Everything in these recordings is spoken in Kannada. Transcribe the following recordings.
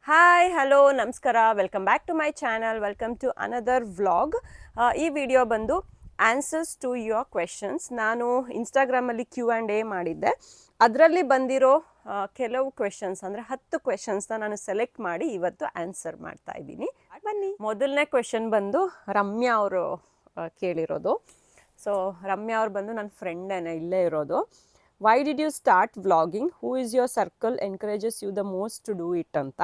ಹಾಯ್ ಹಲೋ ನಮಸ್ಕಾರ welcome back to my channel welcome to another vlog. ಈ ವಿಡಿಯೋ ಬಂದು ಆನ್ಸರ್ಸ್ ಟು ಯುವರ್ ಕ್ವೆಶನ್ಸ್. ನಾನು ಇನ್ಸ್ಟಾಗ್ರಾಮಲ್ಲಿ Q&A ಮಾಡಿದ್ದೆ. ಅದರಲ್ಲಿ ಬಂದಿರೋ ಕೆಲವು ಕ್ವೆಶನ್ಸ್ ಅಂದರೆ 10 ಕ್ವೆಶನ್ಸ್ನ ನಾನು ಸೆಲೆಕ್ಟ್ ಮಾಡಿ ಇವತ್ತು ಆನ್ಸರ್ ಮಾಡ್ತಾ ಇದ್ದೀನಿ. ಬನ್ನಿ. ಮೊದಲನೇ ಕ್ವೆಶನ್ ಬಂದು ರಮ್ಯಾ ಅವರು ಕೇಳಿರೋದು. ಸೊ ರಮ್ಯಾ ಅವ್ರು ಬಂದು ನನ್ನ ಫ್ರೆಂಡೇನೆ, ಇಲ್ಲೇ ಇರೋದು. Why did you start vlogging? Who is your circle encourages you the most to do it ಅಂತ.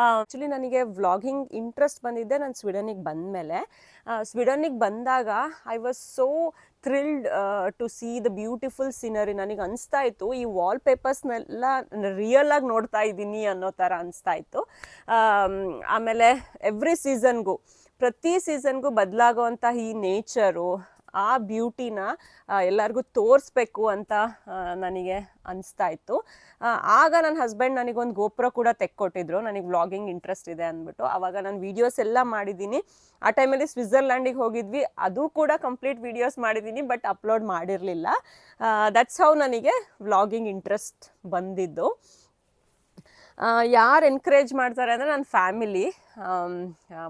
ಆ್ಯಕ್ಚುಲಿ ನನಗೆ ವ್ಲಾಗಿಂಗ್ ಇಂಟ್ರೆಸ್ಟ್ ಬಂದಿದ್ದೆ ನಾನು ಸ್ವೀಡನಿಗೆ ಬಂದಮೇಲೆ. ಸ್ವೀಡನಿಗೆ ಬಂದಾಗ I was so thrilled to see the beautiful scenery. ನನಗೆ ಅನಿಸ್ತಾ ಇತ್ತು ಈ ವಾಲ್ ಪೇಪರ್ಸ್ನೆಲ್ಲ ರಿಯಲ್ ಆಗಿ ನೋಡ್ತಾ ಇದ್ದೀನಿ ಅನ್ನೋ ಥರ ಅನಿಸ್ತಾ ಇತ್ತು. ಆಮೇಲೆ ಎವ್ರಿ ಸೀಸನ್ಗೂ, ಪ್ರತಿ ಸೀಸನ್ಗೂ ಬದಲಾಗುವಂಥ ಈ ನೇಚರು, ಆ ಬ್ಯೂಟಿನ ಎಲ್ಲರಿಗೂ ತೋರಿಸ್ಬೇಕು ಅಂತ ನನಗೆ ಅನಿಸ್ತಾ ಇತ್ತು. ಆಗ ನನ್ನ ಹಸ್ಬೆಂಡ್ ನನಗೊಂದು ಗೋಪುರ ಕೂಡ ತೆಕ್ಕೊಟ್ಟಿದ್ರು, ನನಗೆ ವ್ಲಾಗಿಂಗ್ ಇಂಟ್ರೆಸ್ಟ್ ಇದೆ ಅಂದ್ಬಿಟ್ಟು. ಆವಾಗ ನಾನು ವೀಡಿಯೋಸ್ ಎಲ್ಲ ಮಾಡಿದ್ದೀನಿ. ಆ ಟೈಮಲ್ಲಿ ಸ್ವಿಟ್ಜರ್ಲ್ಯಾಂಡಿಗೆ ಹೋಗಿದ್ವಿ, ಅದು ಕೂಡ ಕಂಪ್ಲೀಟ್ ವೀಡಿಯೋಸ್ ಮಾಡಿದ್ದೀನಿ, ಬಟ್ ಅಪ್ಲೋಡ್ ಮಾಡಿರಲಿಲ್ಲ. ದಟ್ಸ್ ಹೌ ನನಗೆ ವ್ಲಾಗಿಂಗ್ ಇಂಟ್ರೆಸ್ಟ್ ಬಂದಿದ್ದು. ಯಾರು ಎನ್ಕರೇಜ್ ಮಾಡ್ತಾರೆ ಅಂದರೆ ನನ್ನ ಫ್ಯಾಮಿಲಿ.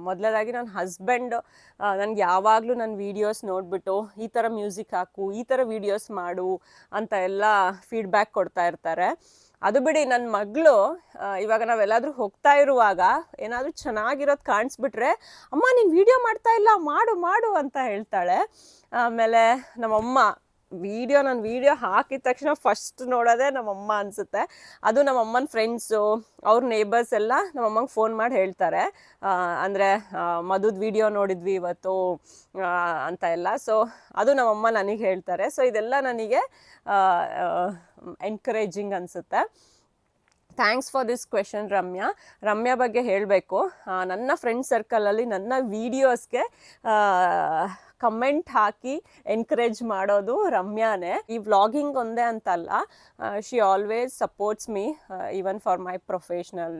ಮೊದಲದಾಗಿ ನನ್ನ ಹಸ್ಬೆಂಡು ನನಗೆ ಯಾವಾಗಲೂ ನನ್ನ ವೀಡಿಯೋಸ್ ನೋಡಿಬಿಟ್ಟು ಈ ಥರ ಮ್ಯೂಸಿಕ್ ಹಾಕು, ಈ ಥರ ವೀಡಿಯೋಸ್ ಮಾಡು ಅಂತ ಎಲ್ಲ ಫೀಡ್ಬ್ಯಾಕ್ ಕೊಡ್ತಾ ಇರ್ತಾರೆ. ಅದು ಬಿಡಿ, ನನ್ನ ಮಗಳು ಇವಾಗ ನಾವೆಲ್ಲಾದರೂ ಹೋಗ್ತಾ ಇರುವಾಗ ಏನಾದರೂ ಚೆನ್ನಾಗಿರೋದು ಕಾಣಿಸ್ಬಿಟ್ರೆ, ಅಮ್ಮ ನೀನು ವೀಡಿಯೋ ಮಾಡ್ತಾ ಇಲ್ಲ, ಮಾಡು ಮಾಡು ಅಂತ ಹೇಳ್ತಾಳೆ. ಆಮೇಲೆ ನಮ್ಮಮ್ಮ ನಾನು ವೀಡಿಯೋ ಹಾಕಿದ ತಕ್ಷಣ ಫಸ್ಟ್ ನೋಡೋದೇ ನಮ್ಮಮ್ಮ ಅನಿಸುತ್ತೆ. ಅದು ನಮ್ಮಮ್ಮನ ಫ್ರೆಂಡ್ಸು, ಅವ್ರ ನೇಬರ್ಸ್ ಎಲ್ಲ ನಮ್ಮಮ್ಮಂಗೆ ಫೋನ್ ಮಾಡಿ ಹೇಳ್ತಾರೆ, ಅಂದರೆ ಮಧುದ ವೀಡಿಯೋ ನೋಡಿದ್ವಿ ಇವತ್ತು ಅಂತ ಎಲ್ಲ. ಸೊ ಅದು ನಮ್ಮಮ್ಮ ನನಗೆ ಹೇಳ್ತಾರೆ. ಸೊ ಇದೆಲ್ಲ ನನಗೆ ಎನ್ಕರೇಜಿಂಗ್ ಅನಿಸುತ್ತೆ. Thanks for this question Ramya ಬಗ್ಗೆ ಹೇಳಬೇಕು, ನನ್ನ ಫ್ರೆಂಡ್ ಸರ್ಕಲಲ್ಲಿ ನನ್ನ ವೀಡಿಯೋಸ್ಗೆ ಕಮೆಂಟ್ ಹಾಕಿ ಎನ್ಕರೇಜ್ ಮಾಡೋದು ರಮ್ಯಾನೇ. ಈ ವ್ಲಾಗಿಂಗ್ ಒಂದೇ ಅಂತಲ್ಲ, she always supports me even for my professional.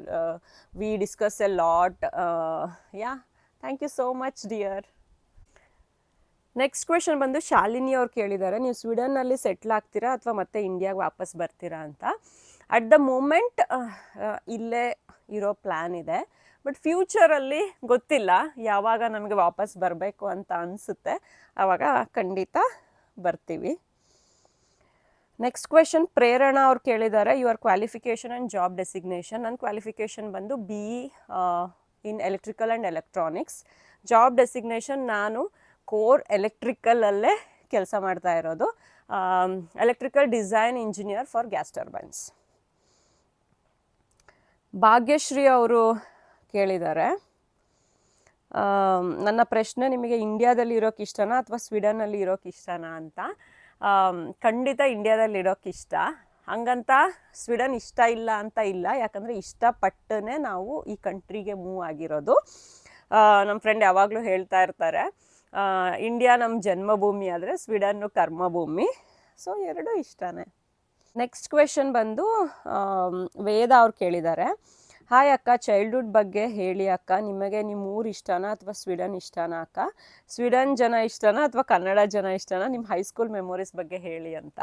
We discuss a lot. Yeah, thank you so much dear. Next question ಬಂದು ಶಾಲಿನಿ ಅವ್ರು ಕೇಳಿದ್ದಾರೆ, ನೀವು ಸ್ವೀಡನ್ನಲ್ಲಿ ಸೆಟ್ಲ್ ಆಗ್ತೀರಾ ಅಥವಾ ಮತ್ತೆ ಇಂಡಿಯಾಗೆ ವಾಪಸ್ ಬರ್ತೀರಾ ಅಂತ. ಅಟ್ ದ ಮೂಮೆಂಟ್ ಇಲ್ಲೇ ಇರೋ ಪ್ಲ್ಯಾನ್ ಇದೆ, ಬಟ್ ಫ್ಯೂಚರಲ್ಲಿ ಗೊತ್ತಿಲ್ಲ, ಯಾವಾಗ ನಮಗೆ ವಾಪಸ್ ಬರಬೇಕು ಅಂತ ಅನಿಸುತ್ತೆ ಆವಾಗ ಖಂಡಿತ ಬರ್ತೀವಿ. ನೆಕ್ಸ್ಟ್ ಕ್ವೆಶನ್ ಪ್ರೇರಣಾ ಅವ್ರು ಕೇಳಿದ್ದಾರೆ, your qualification and job designation. ನನ್ನ ಕ್ವಾಲಿಫಿಕೇಷನ್ ಬಂದು BE in electrical and electronics. Job designation ನಾನು ಕೋರ್ ಎಲೆಕ್ಟ್ರಿಕಲಲ್ಲೇ ಕೆಲಸ ಮಾಡ್ತಾ ಇರೋದು, electrical design engineer for gas turbines. Bhagyashree ಅವರು ಕೇಳಿದ್ದಾರೆ, ನನ್ನ ಪ್ರಶ್ನೆ ನಿಮಗೆ ಇಂಡಿಯಾದಲ್ಲಿ ಇರೋಕ್ಕೆ ಇಷ್ಟನಾ ಅಥವಾ ಸ್ವೀಡನ್ನಲ್ಲಿ ಇರೋಕ್ಕೆ ಇಷ್ಟನಾ ಅಂತ. ಖಂಡಿತ ಇಂಡಿಯಾದಲ್ಲಿ ಇರೋಕ್ಕೆ ಇಷ್ಟ. ಹಂಗಂತ ಸ್ವೀಡನ್ ಇಷ್ಟ ಇಲ್ಲ ಅಂತ ಇಲ್ಲ, ಯಾಕಂದರೆ ಇಷ್ಟಪಟ್ಟೇ ನಾವು ಈ ಕಂಟ್ರಿಗೆ ಮೂವ್ ಆಗಿರೋದು. ನಮ್ಮ ಫ್ರೆಂಡ್ ಯಾವಾಗಲೂ ಹೇಳ್ತಾ ಇರ್ತಾರೆ, ಇಂಡಿಯಾ ನಮ್ಮ ಜನ್ಮಭೂಮಿ ಆದರೆ ಸ್ವೀಡನ್ನು ಕರ್ಮಭೂಮಿ. ಸೊ ಎರಡೂ ಇಷ್ಟನೇ. ನೆಕ್ಸ್ಟ್ ಕ್ವೆಶನ್ ಬಂದು ವೇದ ಅವ್ರು ಕೇಳಿದ್ದಾರೆ, ಹಾಯ್ ಅಕ್ಕ, ಚೈಲ್ಡ್ಹುಡ್ ಬಗ್ಗೆ ಹೇಳಿ ಅಕ್ಕ. ನಿಮಗೆ ನಿಮ್ಮ ಊರು ಇಷ್ಟನಾ ಅಥವಾ ಸ್ವೀಡನ್ ಇಷ್ಟನಾ ಅಕ್ಕ? ಸ್ವೀಡನ್ ಜನ ಇಷ್ಟನಾ ಅಥವಾ ಕನ್ನಡ ಜನ ಇಷ್ಟನಾ? ನಿಮ್ಮ ಹೈಸ್ಕೂಲ್ ಮೆಮೊರೀಸ್ ಬಗ್ಗೆ ಹೇಳಿ ಅಂತ.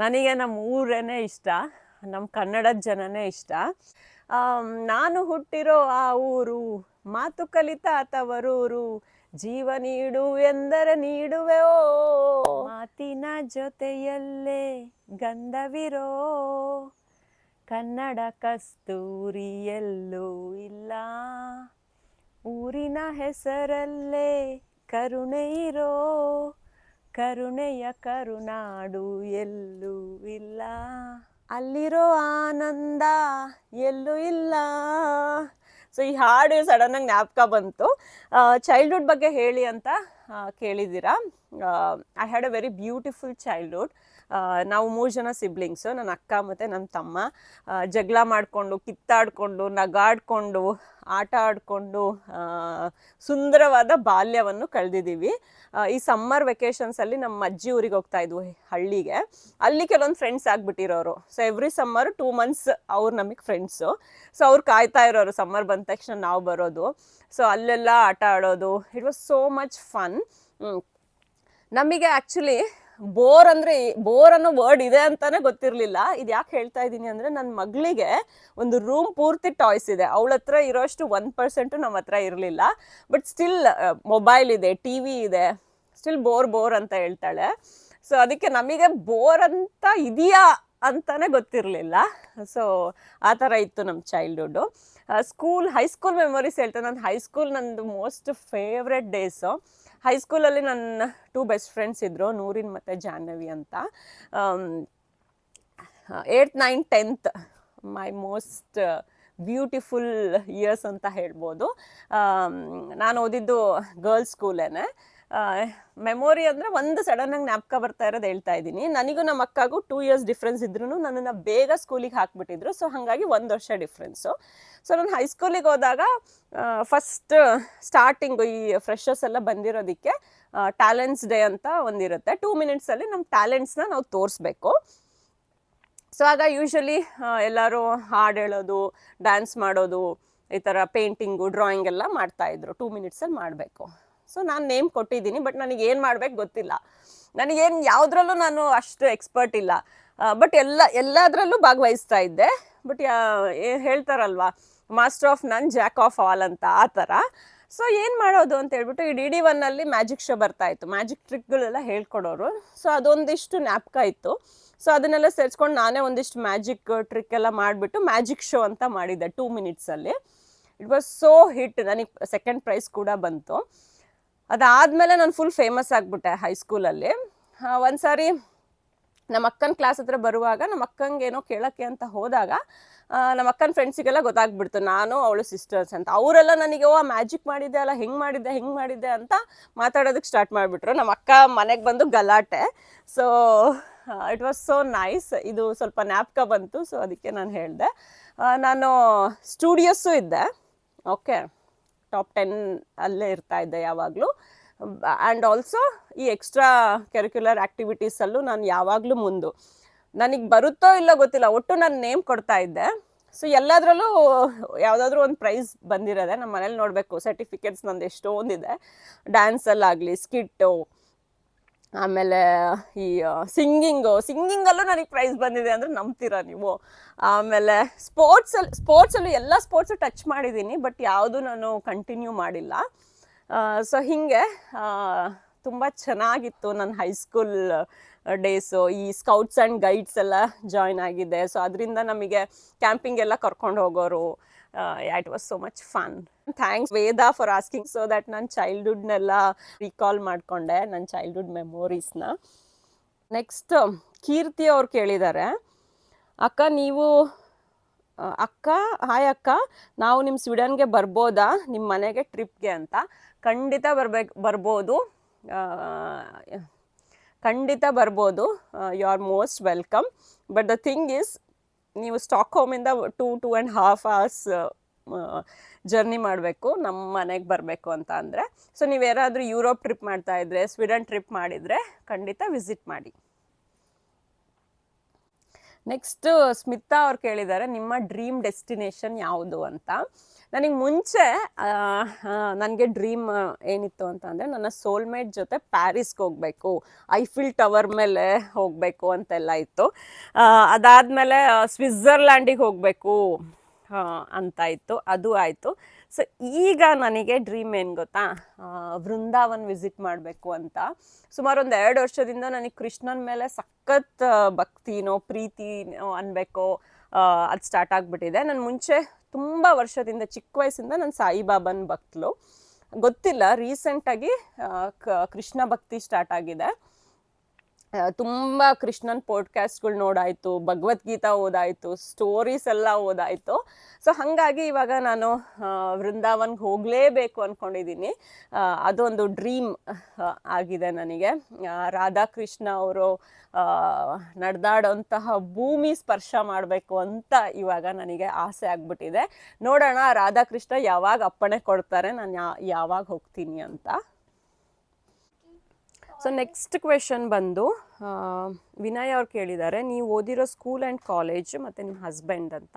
ನನಗೆ ನಮ್ಮ ಊರೇ ಇಷ್ಟ, ನಮ್ಮ ಕನ್ನಡದ ಜನನೇ ಇಷ್ಟ. ನಾನು ಹುಟ್ಟಿರೋ ಆ ಊರು, ಮಾತು ಕಲಿತ ತವರೂರು, ಜೀವ ನೀಡು ಎಂದರೆ ನೀಡುವೆ ಓ, ಮಾತಿನ ಜೊತೆಯಲ್ಲೇ ಗಂಧವಿರೋ, ಕನ್ನಡ ಕಸ್ತೂರಿ ಎಲ್ಲೂ ಇಲ್ಲ, ಊರಿನ ಹೆಸರಲ್ಲೇ ಕರುಣೆ ಇರೋ, ಕರುಣೆಯ ಕರುನಾಡು ಎಲ್ಲೂ ಇಲ್ಲ, ಅಲ್ಲಿರೋ ಆನಂದ ಎಲ್ಲೂ ಇಲ್ಲ. ಸೊ ಈ ಹಾಡು ಸಡನ್ನಾಗಿ ಜ್ಞಾಪಕ ಬಂತು. ಚೈಲ್ಡ್ಹುಡ್ ಬಗ್ಗೆ ಹೇಳಿ ಅಂತ ಕೇಳಿದ್ದೀರಾ. I had a very beautiful childhood. ನಾವು 3 ಜನ ಸಿಬ್ಲಿಂಗ್ಸು, ನನ್ನ ಅಕ್ಕ ಮತ್ತು ನನ್ನ ತಮ್ಮ. ಜಗಳ ಮಾಡಿಕೊಂಡು, ಕಿತ್ತಾಡಿಕೊಂಡು, ನಗಾಡಿಕೊಂಡು, ಆಟ ಆಡಿಕೊಂಡು ಸುಂದರವಾದ ಬಾಲ್ಯವನ್ನು ಕಳೆದಿದ್ದೀವಿ. ಈ ಸಮ್ಮರ್ ವೆಕೇಷನ್ಸಲ್ಲಿ ನಮ್ಮ ಅಜ್ಜಿ ಊರಿಗೆ ಹೋಗ್ತಾ ಇದ್ವು, ಹಳ್ಳಿಗೆ. ಅಲ್ಲಿ ಕೆಲವೊಂದು ಫ್ರೆಂಡ್ಸ್ ಆಗಿಬಿಟ್ಟಿರೋರು. ಸೊ ಎವ್ರಿ ಸಮ್ಮರ್ 2 months ಅವ್ರು ನಮಗೆ ಫ್ರೆಂಡ್ಸು. ಸೊ ಅವ್ರು ಕಾಯ್ತಾ ಇರೋರು ಸಮ್ಮರ್ ಬಂದ ತಕ್ಷಣ ನಾವು ಬರೋದು. ಸೊ ಅಲ್ಲೆಲ್ಲ ಆಟ ಆಡೋದು, it was so much fun. ನಮಗೆ ಆ್ಯಕ್ಚುಲಿ ಬೋರ್ ಅಂದರೆ ಬೋರ್ ಅನ್ನೋ ವರ್ಡ್ ಇದೆ ಅಂತಾನೆ ಗೊತ್ತಿರಲಿಲ್ಲ. ಇದು ಯಾಕೆ ಹೇಳ್ತಾ ಇದ್ದೀನಿ ಅಂದರೆ ನನ್ನ ಮಗಳಿಗೆ ಒಂದು ರೂಮ್ ಪೂರ್ತಿ ಟಾಯ್ಸ್ ಇದೆ. ಅವಳ ಹತ್ರ ಇರೋಷ್ಟು 1% ನಮ್ಮ ಹತ್ರ ಇರಲಿಲ್ಲ. ಬಟ್ ಸ್ಟಿಲ್ ಮೊಬೈಲ್ ಇದೆ, ಟಿ ವಿ ಇದೆ, ಸ್ಟಿಲ್ ಬೋರ್ ಅಂತ ಹೇಳ್ತಾಳೆ. ಸೊ ಅದಕ್ಕೆ ನಮಗೆ ಬೋರ್ ಅಂತ ಇದೆಯಾ ಅಂತಾನೆ ಗೊತ್ತಿರಲಿಲ್ಲ. ಸೊ ಆ ಥರ ಇತ್ತು ನಮ್ಮ ಚೈಲ್ಡ್ಹುಡ್ಡು. ಹೈಸ್ಕೂಲ್ ಮೆಮೊರೀಸ್ ಹೇಳ್ತೇನೆ. ನಾನು ಹೈಸ್ಕೂಲ್ ನಂದು ಮೋಸ್ಟ್ ಫೇವ್ರೆಟ್ ಡೇಸು. ಹೈಸ್ಕೂಲಲ್ಲಿ ನನ್ನ 2 ಬೆಸ್ಟ್ ಫ್ರೆಂಡ್ಸ್ ಇದ್ದರು, ನೂರಿನ್ ಮತ್ತು ಜಾಹ್ನವಿ ಅಂತ. 8th 9th 10th ಮೈ ಮೋಸ್ಟ್ ಬ್ಯೂಟಿಫುಲ್ ಇಯರ್ಸ್ ಅಂತ ಹೇಳ್ಬೋದು. ನಾನು ಓದಿದ್ದು ಗರ್ಲ್ಸ್ ಸ್ಕೂಲೇನೆ. ಮೆಮೊರಿ ಅಂದರೆ ಒಂದು ಸಡನ್ನಾಗಿ ಜ್ಞಾಪಕ ಬರ್ತಾ ಇರೋದು ಹೇಳ್ತಾ ಇದ್ದೀನಿ. ನನಗೂ ನಮ್ಮ ಅಕ್ಕಗೂ 2 years ಡಿಫ್ರೆನ್ಸ್ ಇದ್ರೂ ನನ್ನನ್ನು ಬೇಗ ಸ್ಕೂಲಿಗೆ ಹಾಕ್ಬಿಟ್ಟಿದ್ರು. ಸೊ ಹಾಗಾಗಿ 1 ವರ್ಷ ಡಿಫ್ರೆನ್ಸು. ಸೊ ನಾನು ಹೈಸ್ಕೂಲಿಗೆ ಹೋದಾಗ ಫಸ್ಟ್ ಸ್ಟಾರ್ಟಿಂಗು ಈ ಫ್ರೆಷರ್ಸ್ ಎಲ್ಲ ಬಂದಿರೋದಕ್ಕೆ ಟ್ಯಾಲೆಂಟ್ಸ್ ಡೇ ಅಂತ ಒಂದಿರುತ್ತೆ. 2 minutesಲ್ಲಿ ನಮ್ಮ ಟ್ಯಾಲೆಂಟ್ಸ್ನ ನಾವು ತೋರಿಸ್ಬೇಕು. ಸೊ ಆಗ ಯೂಶ್ವಲಿ ಎಲ್ಲರೂ ಹಾಡು ಹೇಳೋದು, ಡ್ಯಾನ್ಸ್ ಮಾಡೋದು, ಈ ಥರ ಪೇಂಟಿಂಗು, ಡ್ರಾಯಿಂಗ್ ಎಲ್ಲ ಮಾಡ್ತಾಯಿದ್ರು. 2 minutesಲ್ಲಿ ಮಾಡಬೇಕು. ಸೊ ನಾನು ನೇಮ್ ಕೊಟ್ಟಿದ್ದೀನಿ, ಬಟ್ ನನಗೆ ಏನು ಮಾಡ್ಬೇಕು ಗೊತ್ತಿಲ್ಲ. ನನಗೇನು ಯಾವುದ್ರಲ್ಲೂ ನಾನು ಅಷ್ಟು ಎಕ್ಸ್ಪರ್ಟ್ ಇಲ್ಲ. ಬಟ್ ಎಲ್ಲದರಲ್ಲೂ ಭಾಗವಹಿಸ್ತಾ ಇದ್ದೆ. ಬಟ್ ಹೇಳ್ತಾರಲ್ವ, ಮಾಸ್ಟರ್ ಆಫ್ ನನ್ ಜಾಕ್ ಆಫ್ ಆಲ್ ಅಂತ, ಆ ಥರ. ಸೊ ಏನು ಮಾಡೋದು ಅಂತ ಹೇಳ್ಬಿಟ್ಟು ಈ DD1 ಮ್ಯಾಜಿಕ್ ಶೋ ಬರ್ತಾಯಿತ್ತು. ಮ್ಯಾಜಿಕ್ ಟ್ರಿಕ್ಗಳೆಲ್ಲ ಹೇಳ್ಕೊಡೋರು. ಸೊ ಅದೊಂದಿಷ್ಟು ಜ್ಞಾಪಕ ಇತ್ತು. ಸೊ ಅದನ್ನೆಲ್ಲ ಸೇರಿಸ್ಕೊಂಡು ನಾನೇ ಒಂದಿಷ್ಟು ಮ್ಯಾಜಿಕ್ ಟ್ರಿಕ್ ಎಲ್ಲ ಮಾಡಿಬಿಟ್ಟು ಮ್ಯಾಜಿಕ್ ಶೋ ಅಂತ ಮಾಡಿದ್ದೆ 2 minutesಲ್ಲಿ. It was so hit. ನನಗೆ 2nd ಪ್ರೈಸ್ ಕೂಡ ಬಂತು. ಅದಾದಮೇಲೆ ನಾನು ಫುಲ್ ಫೇಮಸ್ ಆಗಿಬಿಟ್ಟೆ ಹೈಸ್ಕೂಲಲ್ಲಿ. ಒಂದು ಸಾರಿ ನಮ್ಮ ಅಕ್ಕನ ಕ್ಲಾಸ್ ಹತ್ರ ಬರುವಾಗ ನಮ್ಮ ಅಕ್ಕಂಗೆ ಏನೋ ಕೇಳೋಕ್ಕೆ ಅಂತ ಹೋದಾಗ ನಮ್ಮ ಅಕ್ಕನ ಫ್ರೆಂಡ್ಸಿಗೆಲ್ಲ ಗೊತ್ತಾಗ್ಬಿಡ್ತು ನಾನು ಅವಳು ಸಿಸ್ಟರ್ಸ್ ಅಂತ. ಅವರೆಲ್ಲ ನನಗೆ ಮ್ಯಾಜಿಕ್ ಮಾಡಿದ್ದೆ ಅಲ್ಲ, ಹೆಂಗೆ ಮಾಡಿದ್ದೆ ಅಂತ ಮಾತಾಡೋದಕ್ಕೆ ಸ್ಟಾರ್ಟ್ ಮಾಡಿಬಿಟ್ರು. ನಮ್ಮ ಅಕ್ಕ ಮನೆಗೆ ಬಂದು ಗಲಾಟೆ. So it was so nice. ಇದು ಸ್ವಲ್ಪ ಜ್ಞಾಪಕ ಬಂತು. ಸೊ ಅದಕ್ಕೆ ನಾನು ಹೇಳಿದೆ. ನಾನು ಸ್ಟೂಡಿಯೋಸು ಇದ್ದೆ. ಓಕೆ, ಟಾಪ್ 10 ಅಲ್ಲೇ ಇರ್ತಾ ಇದ್ದೆ ಯಾವಾಗಲೂ. ಆ್ಯಂಡ್ ಆಲ್ಸೋ ಈ ಎಕ್ಸ್ಟ್ರಾ ಕರಿಕ್ಯುಲರ್ ಆ್ಯಕ್ಟಿವಿಟೀಸಲ್ಲೂ ನಾನು ಯಾವಾಗಲೂ ಮುಂದು. ನನಗೆ ಬರುತ್ತೋ ಇಲ್ಲೋ ಗೊತ್ತಿಲ್ಲ, ಒಟ್ಟು ನಾನು ನೇಮ್ ಕೊಡ್ತಾ ಇದ್ದೆ. ಸೊ ಎಲ್ಲದರಲ್ಲೂ ಯಾವುದಾದ್ರೂ ಒಂದು ಪ್ರೈಸ್ ಬಂದಿರೋದೆ. ನಮ್ಮ ಮನೇಲಿ ನೋಡಬೇಕು, ಸರ್ಟಿಫಿಕೇಟ್ಸ್ ನಂದು ಎಷ್ಟೊಂದಿದೆ. ಡ್ಯಾನ್ಸಲ್ಲಾಗಲಿ, ಸ್ಕಿಟ್ಟು, ಆಮೇಲೆ ಈ ಸಿಂಗಿಂಗಲ್ಲೂ ನನಗೆ ಪ್ರೈಸ್ ಬಂದಿದೆ ಅಂದರೆ ನಂಬ್ತೀರಾ ನೀವು. ಆಮೇಲೆ ಸ್ಪೋರ್ಟ್ಸಲ್ಲೂ ಎಲ್ಲ ಸ್ಪೋರ್ಟ್ಸು ಟಚ್ ಮಾಡಿದ್ದೀನಿ, ಬಟ್ ಯಾವುದೂ ನಾನು ಕಂಟಿನ್ಯೂ ಮಾಡಿಲ್ಲ. ಸೊ ಹೀಗೆ ತುಂಬ ಚೆನ್ನಾಗಿತ್ತು ನನ್ನ ಹೈಸ್ಕೂಲ್ ಡೇಸು. ಈ ಸ್ಕೌಟ್ಸ್ ಆ್ಯಂಡ್ ಗೈಡ್ಸ್ ಎಲ್ಲ ಜಾಯ್ನ್ ಆಗಿದೆ. ಸೊ ಅದರಿಂದ ನಮಗೆ ಕ್ಯಾಂಪಿಂಗ್ ಎಲ್ಲ ಕರ್ಕೊಂಡು ಹೋಗೋರು. It was so much fun. Thanks Veda for asking. So that ನನ್ನ ಚೈಲ್ಡ್ಹುಡ್ನೆಲ್ಲ ರೀಕಾಲ್ ಮಾಡಿಕೊಂಡೆ, ನನ್ನ ಚೈಲ್ಡ್ಹುಡ್ ಮೆಮೊರೀಸ್ನ. ನೆಕ್ಸ್ಟ್ ಕೀರ್ತಿ ಅವ್ರು ಕೇಳಿದ್ದಾರೆ, ಹಾಯ್ ಅಕ್ಕ, ನಾವು ನಿಮ್ಮ ಸ್ವೀಡನ್ಗೆ ಬರ್ಬೋದಾ ನಿಮ್ಮ ಮನೆಗೆ ಟ್ರಿಪ್ಗೆ ಅಂತ. ಖಂಡಿತ ಬರ್ಬೋದು. You are most welcome. But the thing is, ನೀವು ಸ್ಟಾಕ್ಹೋಮಿಂದ 2.5 hours ಜರ್ನಿ ಮಾಡಬೇಕು ನಮ್ಮ ಮನೆಗೆ ಬರಬೇಕು ಅಂತ ಅಂದರೆ. ಸೊ ನೀವೇನಾದರೂ ಯುರೋಪ್ ಟ್ರಿಪ್ ಮಾಡ್ತಾ ಇದ್ರೆ, ಸ್ವೀಡನ್ ಟ್ರಿಪ್ ಮಾಡಿದರೆ ಖಂಡಿತ ವಿಸಿಟ್ ಮಾಡಿ. ನೆಕ್ಸ್ಟ್ ಸ್ಮಿತಾ ಅವ್ರು ಕೇಳಿದ್ದಾರೆ, ನಿಮ್ಮ ಡ್ರೀಮ್ ಡೆಸ್ಟಿನೇಷನ್ ಯಾವುದು ಅಂತ. ನನಗೆ ಮುಂಚೆ ನನಗೆ ಡ್ರೀಮ್ ಏನಿತ್ತು ಅಂತ ಅಂದರೆ, ನನ್ನ ಸೋಲ್ಮೇಟ್ ಜೊತೆ ಪ್ಯಾರಿಸ್ಗೆ ಹೋಗಬೇಕು, ಐಫಿಲ್ ಟವರ್ ಮೇಲೆ ಹೋಗಬೇಕು ಅಂತೆಲ್ಲ ಇತ್ತು. ಅದಾದಮೇಲೆ ಸ್ವಿಟ್ಜರ್ಲ್ಯಾಂಡಿಗೆ ಹೋಗಬೇಕು ಅಂತ ಇತ್ತು, ಅದು ಆಯಿತು. ಸೊ ಈಗ ನನಗೆ ಡ್ರೀಮ್ ಏನು ಗೊತ್ತಾ, ವೃಂದಾವನ್ ವಿಸಿಟ್ ಮಾಡಬೇಕು ಅಂತ. ಸುಮಾರು ಒಂದು 2 ವರ್ಷದಿಂದ ನನಗೆ ಕೃಷ್ಣನ ಮೇಲೆ ಸಖತ್ ಭಕ್ತಿನೋ ಪ್ರೀತಿನೋ ಅನ್ಬೇಕೋ ಅದು ಸ್ಟಾರ್ಟ್ ಆಗಿಬಿಟ್ಟಿದೆ. ನಾನು ಮುಂಚೆ ತುಂಬ ವರ್ಷದಿಂದ, ಚಿಕ್ಕ ವಯಸ್ಸಿಂದ ನಾನು ಸಾಯಿಬಾಬಾನ ಭಕ್ತಳು. ಗೊತ್ತಿಲ್ಲ, ರೀಸೆಂಟಾಗಿ ಕೃಷ್ಣ ಭಕ್ತಿ ಸ್ಟಾರ್ಟ್ ಆಗಿದೆ. ತುಂಬ ಕೃಷ್ಣನ್ ಪಾಡ್ಕಾಸ್ಟ್ಗಳು ನೋಡಾಯಿತು, ಭಗವದ್ಗೀತಾ ಓದಾಯಿತು, ಸ್ಟೋರೀಸ್ ಎಲ್ಲ ಓದಾಯಿತು. ಸೊ ಹಾಗಾಗಿ ಇವಾಗ ನಾನು ವೃಂದಾವನ್ಗೆ ಹೋಗಲೇಬೇಕು ಅಂದ್ಕೊಂಡಿದ್ದೀನಿ. ಅದೊಂದು ಡ್ರೀಮ್ ಆಗಿದೆ ನನಗೆ. ರಾಧಾಕೃಷ್ಣ ಅವರು ನಡೆದಾಡೋಂತಹ ಭೂಮಿ ಸ್ಪರ್ಶ ಮಾಡಬೇಕು ಅಂತ ಇವಾಗ ನನಗೆ ಆಸೆ ಆಗ್ಬಿಟ್ಟಿದೆ. ನೋಡೋಣ ರಾಧಾಕೃಷ್ಣ ಯಾವಾಗ ಅಪ್ಪಣೆ ಕೊಡ್ತಾರೆ, ನಾನು ಯಾವಾಗ ಹೋಗ್ತೀನಿ ಅಂತ. ಸೊ ನೆಕ್ಸ್ಟ್ ಕ್ವೆಶನ್ ಬಂದು ವಿನಯ್ ಅವ್ರು ಕೇಳಿದ್ದಾರೆ, ನೀವು ಓದಿರೋ ಸ್ಕೂಲ್ ಆ್ಯಂಡ್ ಕಾಲೇಜ್ ಮತ್ತು ನಿಮ್ಮ ಹಸ್ಬೆಂಡ್ ಅಂತ.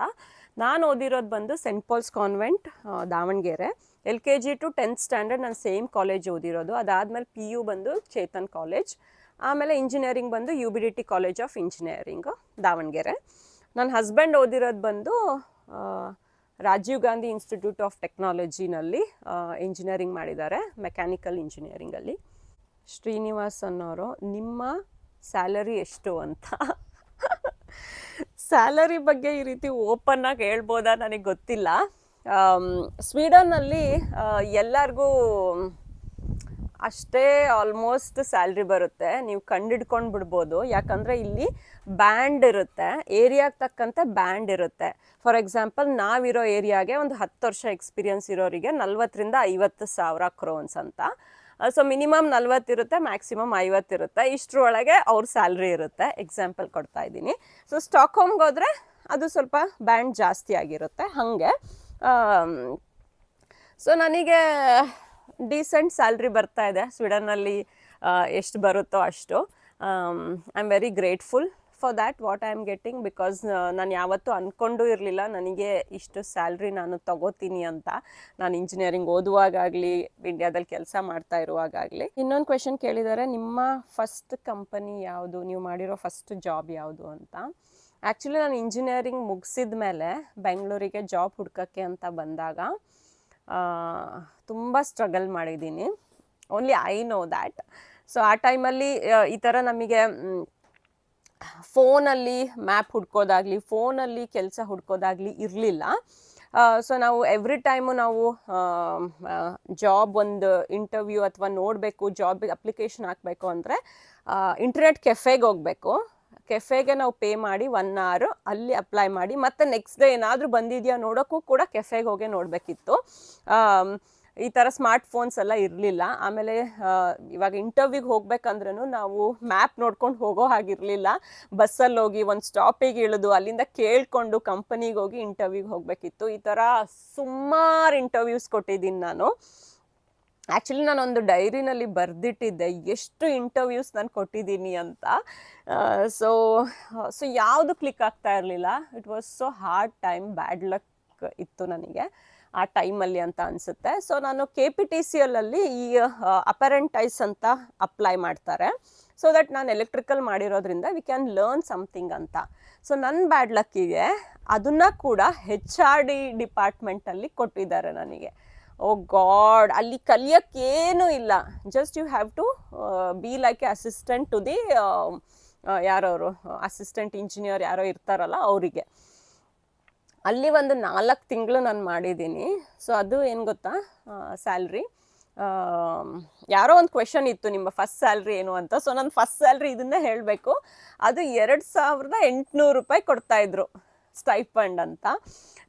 ನಾನು ಓದಿರೋದು ಬಂದು saint Paul's convent Davanagere. LKG to 10th standard ನಾನು ಸೇಮ್ ಕಾಲೇಜ್ ಓದಿರೋದು. ಅದಾದಮೇಲೆ PU ಬಂದು ಚೇತನ್ ಕಾಲೇಜ್. ಆಮೇಲೆ ಇಂಜಿನಿಯರಿಂಗ್ ಬಂದು UBDT college of engineering Davanagere. ನನ್ನ ಹಸ್ಬೆಂಡ್ ಓದಿರೋದು ಬಂದು ರಾಜೀವ್ ಗಾಂಧಿ ಇನ್ಸ್ಟಿಟ್ಯೂಟ್ ಆಫ್ ಟೆಕ್ನಾಲಜಿನಲ್ಲಿ ಇಂಜಿನಿಯರಿಂಗ್ ಮಾಡಿದ್ದಾರೆ, ಮೆಕ್ಯಾನಿಕಲ್ ಇಂಜಿನಿಯರಿಂಗಲ್ಲಿ. ಶ್ರೀನಿವಾಸ್ ಅನ್ನೋರು ನಿಮ್ಮ ಸ್ಯಾಲರಿ ಎಷ್ಟು ಅಂತ. ಸ್ಯಾಲರಿ ಬಗ್ಗೆ ಈ ರೀತಿ ಓಪನ್ನಾಗಿ ಹೇಳ್ಬೋದಾ ನನಗೆ ಗೊತ್ತಿಲ್ಲ. ಸ್ವೀಡನ್ನಲ್ಲಿ ಎಲ್ಲರಿಗೂ ಅಷ್ಟೇ ಆಲ್ಮೋಸ್ಟ್ ಸ್ಯಾಲ್ರಿ ಬರುತ್ತೆ, ನೀವು ಕಂಡಿಡ್ಕೊಂಡು ಬಿಡ್ಬೋದು. ಯಾಕಂದರೆ ಇಲ್ಲಿ ಬ್ಯಾಂಡ್ ಇರುತ್ತೆ, ಏರಿಯಾಗೆ ತಕ್ಕಂತೆ ಬ್ಯಾಂಡ್ ಇರುತ್ತೆ. ಫಾರ್ ಎಕ್ಸಾಂಪಲ್ ನಾವಿರೋ ಏರಿಯಾಗೆ ಒಂದು 10 ವರ್ಷ ಎಕ್ಸ್ಪೀರಿಯನ್ಸ್ ಇರೋರಿಗೆ 40,000 to 50,000 ಕ್ರೋನ್ಸ್ ಅಂತ. ಸೊ ಮಿನಿಮಮ್ 40 ಇರುತ್ತೆ, ಮ್ಯಾಕ್ಸಿಮಮ್ 50 ಇರುತ್ತೆ. ಇಷ್ಟರೊಳಗೆ ಅವ್ರ ಸ್ಯಾಲ್ರಿ ಇರುತ್ತೆ. ಎಕ್ಸಾಂಪಲ್ ಕೊಡ್ತಾ ಇದ್ದೀನಿ. ಸೊ ಸ್ಟಾಕ್ಹೋಮ್ಗೆ ಹೋದರೆ ಅದು ಸ್ವಲ್ಪ ಬ್ಯಾಂಡ್ ಜಾಸ್ತಿ ಆಗಿರುತ್ತೆ ಹಾಗೆ. ಸೊ ನನಗೆ ಡೀಸೆಂಟ್ ಸ್ಯಾಲ್ರಿ ಬರ್ತಾ ಇದೆ ಸ್ವೀಡನ್ನಲ್ಲಿ. ಎಷ್ಟು ಬರುತ್ತೋ ಅಷ್ಟು. I am very grateful for that what I am getting, because ನಾನು ಯಾವತ್ತೂ ಅಂದ್ಕೊಂಡು ಇರಲಿಲ್ಲ ನನಗೆ ಇಷ್ಟು ಸ್ಯಾಲ್ರಿ ನಾನು ತಗೋತೀನಿ ಅಂತ. ನಾನು ಇಂಜಿನಿಯರಿಂಗ್ ಓದುವಾಗಲಿ ಇಂಡಿಯಾದಲ್ಲಿ ಕೆಲಸ ಮಾಡ್ತಾ ಇರುವಾಗಲಿ. ಇನ್ನೊಂದು ಕ್ವೆಶನ್ ಕೇಳಿದ್ದಾರೆ, ನಿಮ್ಮ ಫಸ್ಟ್ ಕಂಪನಿ ಯಾವುದು, ನೀವು ಮಾಡಿರೋ ಫಸ್ಟ್ ಜಾಬ್ ಯಾವುದು ಅಂತ. ಆ್ಯಕ್ಚುಲಿ ನಾನು ಇಂಜಿನಿಯರಿಂಗ್ ಮುಗಿಸಿದ ಮೇಲೆ ಬೆಂಗಳೂರಿಗೆ ಜಾಬ್ ಹುಡ್ಕೋಕ್ಕೆ ಅಂತ ಬಂದಾಗ ತುಂಬ ಸ್ಟ್ರಗಲ್ ಮಾಡಿದ್ದೀನಿ. Only I know that. So ಆ ಟೈಮಲ್ಲಿ ಈ ಥರ ನಮಗೆ ಫೋನಲ್ಲಿ ಮ್ಯಾಪ್ ಹುಡ್ಕೋದಾಗಲಿ, ಫೋನಲ್ಲಿ ಕೆಲಸ ಹುಡ್ಕೋದಾಗಲಿ ಇರಲಿಲ್ಲ. ಸೊ ನಾವು ಎವ್ರಿ ಟೈಮು ನಾವು ಜಾಬ್ ಒಂದು ಇಂಟರ್ವ್ಯೂ ಅಥವಾ ನೋಡಬೇಕು, ಜಾಬಿಗೆ ಅಪ್ಲಿಕೇಶನ್ ಹಾಕಬೇಕು ಅಂದರೆ ಇಂಟರ್ನೆಟ್ ಕೆಫೆಗೆ ಹೋಗಬೇಕು. ಕೆಫೆಗೆ ನಾವು ಪೇ ಮಾಡಿ 1 hour ಅಲ್ಲಿ ಅಪ್ಲೈ ಮಾಡಿ ಮತ್ತೆ ನೆಕ್ಸ್ಟ್ ಡೇ ಏನಾದರೂ ಬಂದಿದೆಯಾ ನೋಡೋಕ್ಕೂ ಕೂಡ ಕೆಫೆಗೆ ಹೋಗಿ ನೋಡಬೇಕಿತ್ತು. ಈ ಥರ ಸ್ಮಾರ್ಟ್ ಫೋನ್ಸ್ ಎಲ್ಲ ಇರಲಿಲ್ಲ. ಆಮೇಲೆ ಇವಾಗ ಇಂಟರ್ವ್ಯೂಗೆ ಹೋಗ್ಬೇಕಂದ್ರೂ ನಾವು ಮ್ಯಾಪ್ ನೋಡ್ಕೊಂಡು ಹೋಗೋ ಹಾಗಿರಲಿಲ್ಲ. ಬಸ್ಸಲ್ಲಿ ಹೋಗಿ ಒಂದು ಸ್ಟಾಪಿಗೆ ಇಳಿದು ಅಲ್ಲಿಂದ ಕೇಳಿಕೊಂಡು ಕಂಪನಿಗೆ ಹೋಗಿ ಇಂಟರ್ವ್ಯೂಗೆ ಹೋಗಬೇಕಿತ್ತು. ಈ ಥರ ಸುಮಾರು ಇಂಟರ್ವ್ಯೂಸ್ ಕೊಟ್ಟಿದ್ದೀನಿ ನಾನು. ಆ್ಯಕ್ಚುಲಿ ನಾನೊಂದು ಡೈರಿನಲ್ಲಿ ಬರೆದಿಟ್ಟಿದ್ದೆ ಎಷ್ಟು ಇಂಟರ್ವ್ಯೂಸ್ ನಾನು ಕೊಟ್ಟಿದ್ದೀನಿ ಅಂತ. ಸೊ ಯಾವುದು ಕ್ಲಿಕ್ ಆಗ್ತಾ ಇರಲಿಲ್ಲ. It was so hard time, bad luck ಇತ್ತು ನನಗೆ ಆ ಟೈಮಲ್ಲಿ ಅಂತ ಅನಿಸುತ್ತೆ. ಸೊ ನಾನು KPTCLಲ್ಲಿ ಈ ಅಪರೆಂಟೈಸ್ ಅಂತ ಅಪ್ಲೈ ಮಾಡ್ತಾರೆ. ಸೊ ದಟ್ ನಾನು ಎಲೆಕ್ಟ್ರಿಕಲ್ ಮಾಡಿರೋದ್ರಿಂದ ವಿ ಕ್ಯಾನ್ ಲರ್ನ್ ಸಮಥಿಂಗ್ ಅಂತ. ಸೊ ನನ್ನ ಬ್ಯಾಡ್ ಲಕ್ಕಿಗೆ ಅದನ್ನು ಕೂಡ HRD ಡಿಪಾರ್ಟ್ಮೆಂಟಲ್ಲಿ ಕೊಟ್ಟಿದ್ದಾರೆ ನನಗೆ. ಓ ಗಾಡ್, ಅಲ್ಲಿ ಕಲಿಯೋಕ್ಕೇನೂ ಇಲ್ಲ. Just you have to be like a assistant to the ಯಾರವರು ಅಸಿಸ್ಟೆಂಟ್ ಇಂಜಿನಿಯರ್ ಯಾರೋ ಇರ್ತಾರಲ್ಲ ಅವರಿಗೆ. ಅಲ್ಲಿ ಒಂದು 4 ತಿಂಗಳು ನಾನು ಮಾಡಿದ್ದೀನಿ. ಸೊ ಅದು ಏನು ಗೊತ್ತಾ, ಸ್ಯಾಲ್ರಿ ಯಾರೋ ಒಂದು ಕ್ವೆಶನ್ ಇತ್ತು, ನಿಮ್ಮ ಫಸ್ಟ್ ಸ್ಯಾಲ್ರಿ ಏನು ಅಂತ. ಸೊ ನನ್ನ ಫಸ್ಟ್ ಸ್ಯಾಲ್ರಿ ಇದನ್ನೇ ಹೇಳಬೇಕು, ಅದು 2,800 ರೂಪಾಯಿ ಕೊಡ್ತಾಯಿದ್ರು ಸ್ಟೈಫಂಡ್ ಅಂತ.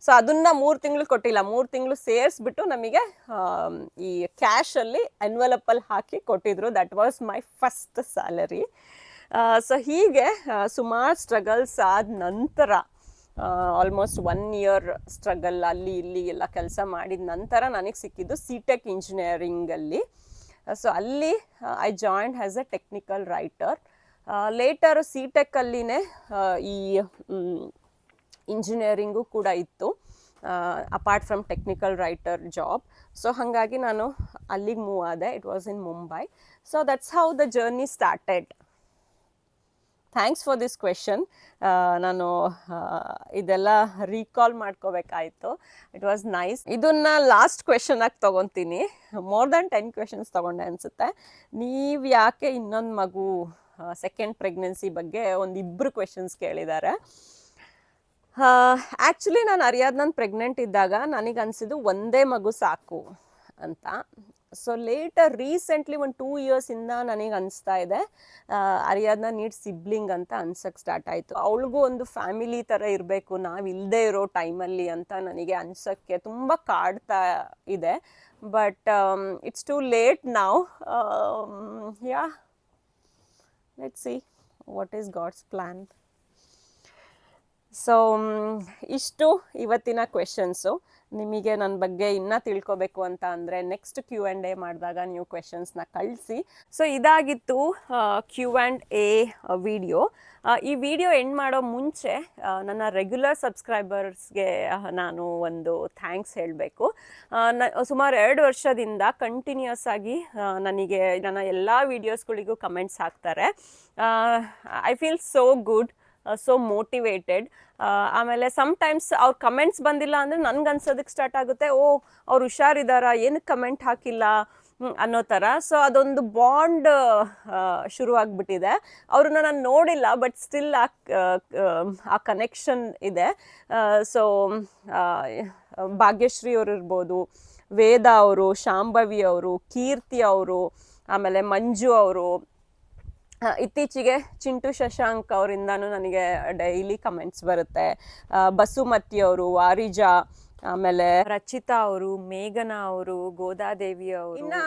ಸೊ ಅದನ್ನು 3 ತಿಂಗಳು ಕೊಟ್ಟಿಲ್ಲ, 3 ತಿಂಗಳು ಸೇರಿಸ್ಬಿಟ್ಟು ನಮಗೆ ಈ ಕ್ಯಾಶಲ್ಲಿ ಎನ್ವಲಪಲ್ಲಿ ಹಾಕಿ ಕೊಟ್ಟಿದ್ರು. That was my first salary. So ಹೀಗೆ ಸುಮಾರು ಸ್ಟ್ರಗಲ್ಸ್ ಆದ ನಂತರ, ಆಲ್ಮೋಸ್ಟ್ 1 year ಸ್ಟ್ರಗಲ್ ಅಲ್ಲಿ ಇಲ್ಲಿ ಎಲ್ಲ ಕೆಲಸ ಮಾಡಿದ ನಂತರ ನನಗೆ ಸಿಕ್ಕಿದ್ದು CTech ಇಂಜಿನಿಯರಿಂಗಲ್ಲಿ. ಸೊ ಅಲ್ಲಿ I joined as a technical writer. Later CTechಅಲ್ಲಿನೇ ಈ ಇಂಜಿನಿಯರಿಂಗು ಕೂಡ ಇತ್ತು, apart from technical writer job. So ಹಾಗಾಗಿ ನಾನು ಅಲ್ಲಿಗೆ ಮೂವ್ ಆದೆ. It was in Mumbai. So that's how the journey started. Thanks for this question. ನಾನು ಇದೆಲ್ಲ ರೀಕಾಲ್ ಮಾಡ್ಕೋಬೇಕಾಯಿತು. It was nice. ಇದನ್ನು ಲಾಸ್ಟ್ ಕ್ವೆಶನಾಗಿ ತೊಗೊತೀನಿ. ಮೋರ್ ದ್ಯಾನ್ 10 questions ತೊಗೊಂಡೆ ಅನಿಸುತ್ತೆ. ನೀವು ಯಾಕೆ ಇನ್ನೊಂದು ಮಗು, ಸೆಕೆಂಡ್ ಪ್ರೆಗ್ನೆನ್ಸಿ ಬಗ್ಗೆ ಒಂದು 2 questions ಕೇಳಿದ್ದಾರೆ. ಆ್ಯಕ್ಚುಲಿ ನಾನು ಅರಿಯಾದ್ನನ್ ಪ್ರೆಗ್ನೆಂಟ್ ಇದ್ದಾಗ ನನಗೆ ಅನಿಸಿದ್ದು ಒಂದೇ ಮಗು ಸಾಕು ಅಂತ. ಸೊ ಲೇಟರ್ ರೀಸೆಂಟ್ಲಿ ಒಂದು 2 yearsಇಂದ ನನಗೆ ಅನಿಸ್ತಾ ಇದೆ ಅರಿಯಾದ್ನ ನೀಡ್ ಸಿಬ್ಲಿಂಗ್ ಅಂತ ಅನ್ಸಕ್ಕೆ ಸ್ಟಾರ್ಟ್ ಆಯಿತು. ಅವಳಿಗೂ ಒಂದು ಫ್ಯಾಮಿಲಿ ಥರ ಇರಬೇಕು ನಾವು ಇಲ್ಲದೆ ಇರೋ ಟೈಮಲ್ಲಿ ಅಂತ ನನಗೆ ಅನ್ಸೋಕ್ಕೆ ತುಂಬ ಕಾಡ್ತಾ ಇದೆ. ಬಟ್ ಇಟ್ಸ್ ಟು ಲೇಟ್ ನಾವು. Yeah, let's see what is God's plan. So ಇಷ್ಟು ಇವತ್ತಿನ ಕ್ವೆಶನ್ಸು. ನಿಮಗೆ ನನ್ನ ಬಗ್ಗೆ ಇನ್ನೂ ತಿಳ್ಕೊಬೇಕು ಅಂತ ಅಂದರೆ ನೆಕ್ಸ್ಟ್ Q&A ಮಾಡಿದಾಗ ನೀವು ಕ್ವೆಶನ್ಸ್ನ ಕಳಿಸಿ. ಸೊ ಇದಾಗಿತ್ತು Q&A ವಿಡಿಯೋ. ಈ ವಿಡಿಯೋ ಎಂಡ್ ಮಾಡೋ ಮುಂಚೆ ನನ್ನ ರೆಗ್ಯುಲರ್ ಸಬ್ಸ್ಕ್ರೈಬರ್ಸ್ಗೆ ನಾನು ಒಂದು ಥ್ಯಾಂಕ್ಸ್ ಹೇಳಬೇಕು. ಸುಮಾರು 2 ವರ್ಷದಿಂದ ಕಂಟಿನ್ಯೂಸ್ ಆಗಿ ನನಗೆ ನನ್ನ ಎಲ್ಲ ವೀಡಿಯೋಸ್ಗಳಿಗೂ ಕಮೆಂಟ್ಸ್ ಹಾಕ್ತಾರೆ. I feel so good, so motivated. ಆಮೇಲೆ ಸಮ್ಟೈಮ್ಸ್ ಅವ್ರ ಕಮೆಂಟ್ಸ್ ಬಂದಿಲ್ಲ ಅಂದರೆ ನನ್ಗೆ ಅನ್ಸೋದಕ್ಕೆ ಸ್ಟಾರ್ಟ್ ಆಗುತ್ತೆ, ಓ ಅವ್ರು ಹುಷಾರಿದ್ದಾರಾ, ಏನಕ್ಕೆ ಕಮೆಂಟ್ ಹಾಕಿಲ್ಲ ಅನ್ನೋ ಥರ. ಸೊ ಅದೊಂದು ಬಾಂಡ್ ಶುರುವಾಗ್ಬಿಟ್ಟಿದೆ. ಅವ್ರನ್ನ ನಾನು ನೋಡಿಲ್ಲ, ಬಟ್ ಸ್ಟಿಲ್ ಆ ಕನೆಕ್ಷನ್ ಇದೆ. ಸೊ ಭಾಗ್ಯಶ್ರೀ ಅವರು ಇರ್ಬೋದು, ವೇದ ಅವರು, ಶಾಂಭವಿ ಅವರು, ಕೀರ್ತಿ ಅವರು, ಆಮೇಲೆ ಮಂಜು ಅವರು, ಇತ್ತೀಚೆಗೆ ಚಿಂಟು ಶಶಾಂಕ್ ಅವರಿಂದನೂ ನನಗೆ ಡೈಲಿ ಕಮೆಂಟ್ಸ್ ಬರುತ್ತೆ. ಬಸುಮತಿ ಅವರು, ವಾರಿಜಾ, ಆಮೇಲೆ ರಚಿತಾ ಅವರು, ಮೇಘನಾ ಅವರು, ಗೋದಾದೇವಿ ಅವರು, ಇನ್ನು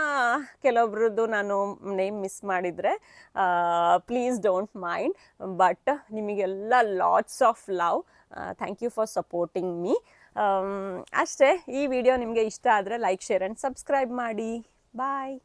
ಕೆಲವೊಬ್ರದ್ದು ನಾನು ನೇಮ್ ಮಿಸ್ ಮಾಡಿದರೆ ಪ್ಲೀಸ್ ಡೋಂಟ್ ಮೈಂಡ್. ಬಟ್ ನಿಮಗೆಲ್ಲ lots of love. Thank you for supporting me. ಅಷ್ಟೇ. ಈ ವಿಡಿಯೋ ನಿಮಗೆ ಇಷ್ಟ ಆದರೆ ಲೈಕ್, ಶೇರ್ ಆ್ಯಂಡ್ ಸಬ್ಸ್ಕ್ರೈಬ್ ಮಾಡಿ. ಬಾಯ್.